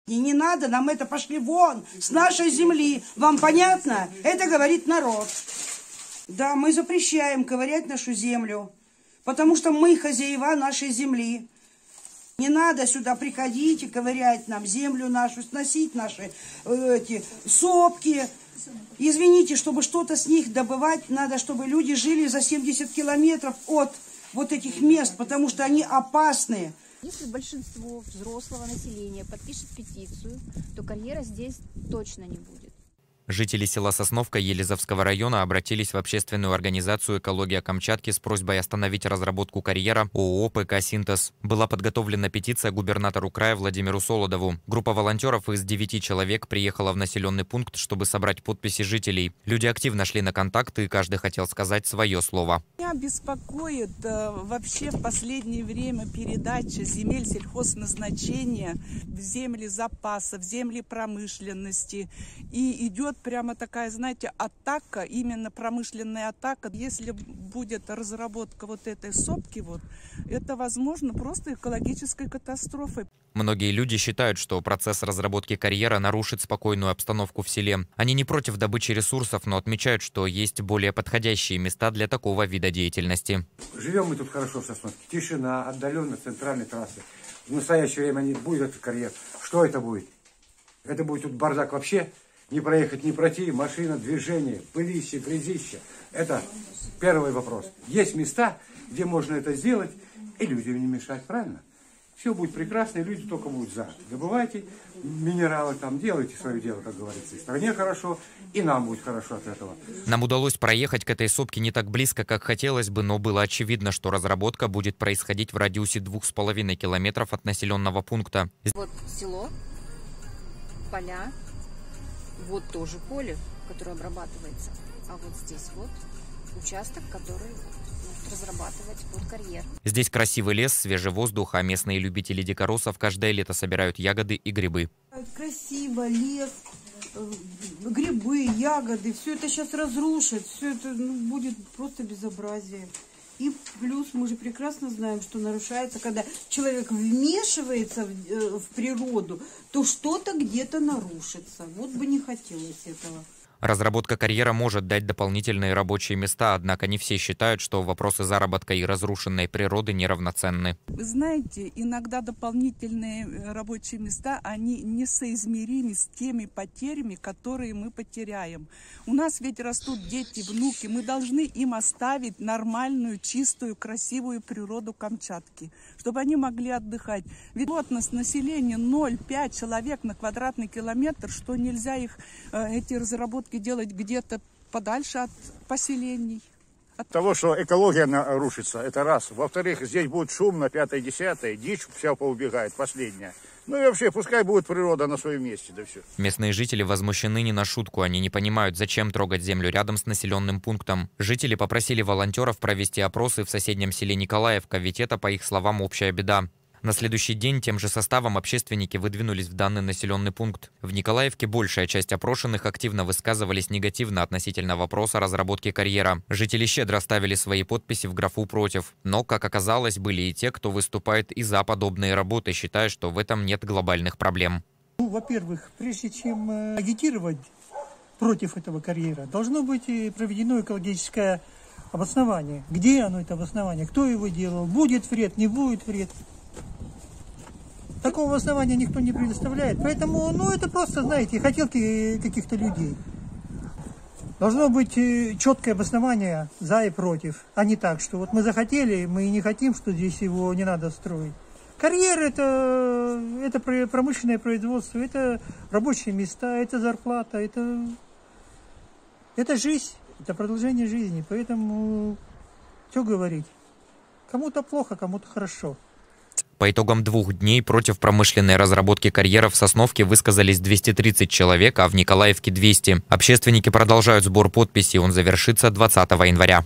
И не надо нам это, пошли вон с нашей земли. Вам понятно? Это говорит народ. Да, мы запрещаем ковырять нашу землю, потому что мы хозяева нашей земли. Не надо сюда приходить и ковырять нам землю нашу, сносить наши эти сопки. Извините, чтобы что-то с них добывать, надо, чтобы люди жили за 70 километров от вот этих мест, потому что они опасные. Если большинство взрослого населения подпишет петицию, то карьера здесь точно не будет. Жители села Сосновка Елизовского района обратились в общественную организацию «Экология Камчатки» с просьбой остановить разработку карьера ООО «ПК Синтез». Была подготовлена петиция губернатору края Владимиру Солодову. Группа волонтеров из 9 человек приехала в населенный пункт, чтобы собрать подписи жителей. Люди активно шли на контакты, и каждый хотел сказать свое слово. Меня беспокоит вообще в последнее время передача земель сельхозназначения в земли запаса, в земли промышленности. И идет прямо такая, знаете, атака, именно промышленная атака. Если будет разработка вот этой сопки, это, возможно, просто экологической катастрофой. Многие люди считают, что процесс разработки карьера нарушит спокойную обстановку в селе. Они не против добычи ресурсов, но отмечают, что есть более подходящие места для такого вида деятельности. Живем мы тут хорошо в Сосновке. Тишина, отдаленность центральной трассы. В настоящее время не будет этот карьер. Что это будет? Это будет тут бардак вообще. Не проехать, не пройти, машина, движение, пылище, грязище. Это первый вопрос. Есть места, где можно это сделать, и людям не мешать, правильно? Все будет прекрасно, и люди только будут за. Добывайте минералы там, делайте свое дело, как говорится. И стране хорошо, и нам будет хорошо от этого. Нам удалось проехать к этой сопке не так близко, как хотелось бы, но было очевидно, что разработка будет происходить в радиусе 2,5 километров от населенного пункта. Вот село, поля. Вот тоже поле, которое обрабатывается, а вот здесь вот участок, который будет разрабатывать под карьер. Здесь красивый лес, свежий воздух, а местные любители дикоросов каждое лето собирают ягоды и грибы. Красиво, лес, грибы, ягоды, все это сейчас разрушит, все это будет просто безобразие. И плюс мы же прекрасно знаем, что нарушается, когда человек вмешивается в природу, то что-то где-то нарушится. Вот бы не хотелось этого. Разработка карьера может дать дополнительные рабочие места, однако не все считают, что вопросы заработка и разрушенной природы неравноценны. Вы знаете, иногда дополнительные рабочие места, они несоизмеримы с теми потерями, которые мы потеряем. У нас ведь растут дети, внуки, мы должны им оставить нормальную, чистую, красивую природу Камчатки, чтобы они могли отдыхать. Ведь плотность населения 0,5 человек на квадратный километр, что нельзя их, эти разработки делать где-то подальше от поселений. От того, что экология рушится, это раз. Во-вторых, здесь будет шумно, 5-10, дичь вся поубегает, последняя. Ну и вообще, пускай будет природа на своем месте, да все. Местные жители возмущены не на шутку. Они не понимают, зачем трогать землю рядом с населенным пунктом. Жители попросили волонтеров провести опросы в соседнем селе Николаевка, ведь это, по их словам, общая беда. На следующий день тем же составом общественники выдвинулись в данный населенный пункт. В Николаевке большая часть опрошенных активно высказывались негативно относительно вопроса разработки карьера. Жители щедро ставили свои подписи в графу «против». Но, как оказалось, были и те, кто выступает и за подобные работы, считая, что в этом нет глобальных проблем. Ну, во-первых, прежде чем агитировать против этого карьера, должно быть проведено экологическое обоснование. Где оно, это обоснование? Кто его делал? Будет вред, не будет вред? Такого основания никто не предоставляет. Поэтому, это просто, знаете, хотелки каких-то людей. Должно быть четкое обоснование за и против, а не так, что вот мы захотели, мы и не хотим, что здесь его не надо строить. Карьер это промышленное производство, это рабочие места, это зарплата, это жизнь, это продолжение жизни. Поэтому, что говорить, кому-то плохо, кому-то хорошо. По итогам 2 дней против промышленной разработки карьера в Сосновке высказались 230 человек, а в Николаевке 200. Общественники продолжают сбор подписей, он завершится 20 января.